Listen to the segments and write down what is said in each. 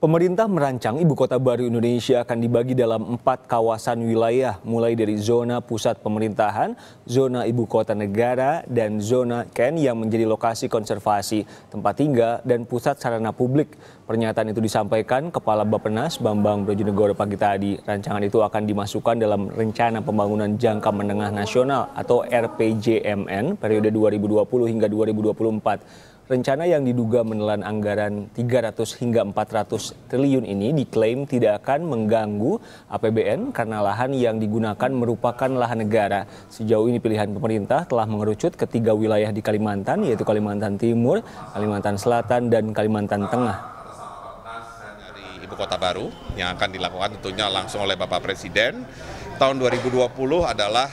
Pemerintah merancang ibu kota baru Indonesia akan dibagi dalam 4 kawasan wilayah, mulai dari zona pusat pemerintahan, zona ibu kota negara, dan zona Ken yang menjadi lokasi konservasi, tempat tinggal, dan pusat sarana publik. Pernyataan itu disampaikan Kepala Bappenas Bambang Brojonegoro pagi tadi. Rancangan itu akan dimasukkan dalam Rencana Pembangunan Jangka Menengah Nasional atau RPJMN periode 2020 hingga 2024. Rencana yang diduga menelan anggaran 300 hingga 400 triliun ini diklaim tidak akan mengganggu APBN karena lahan yang digunakan merupakan lahan negara. Sejauh ini pilihan pemerintah telah mengerucut ke 3 wilayah di Kalimantan, yaitu Kalimantan Timur, Kalimantan Selatan, dan Kalimantan Tengah. Dari ibu kota baru yang akan dilakukan tentunya langsung oleh Bapak Presiden tahun 2020 adalah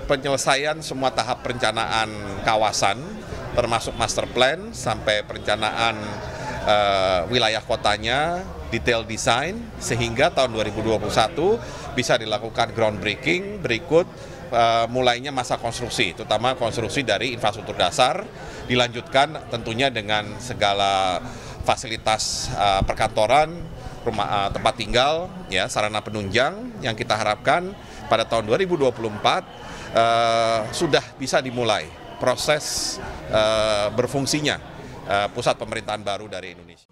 penyelesaian semua tahap perencanaan kawasan termasuk master plan sampai perencanaan wilayah kotanya, detail desain, sehingga tahun 2021 bisa dilakukan groundbreaking berikut mulainya masa konstruksi, terutama konstruksi dari infrastruktur dasar, dilanjutkan tentunya dengan segala fasilitas perkantoran, rumah tempat tinggal, ya, sarana penunjang yang kita harapkan pada tahun 2024 sudah bisa dimulai proses berfungsinya pusat pemerintahan baru dari Indonesia.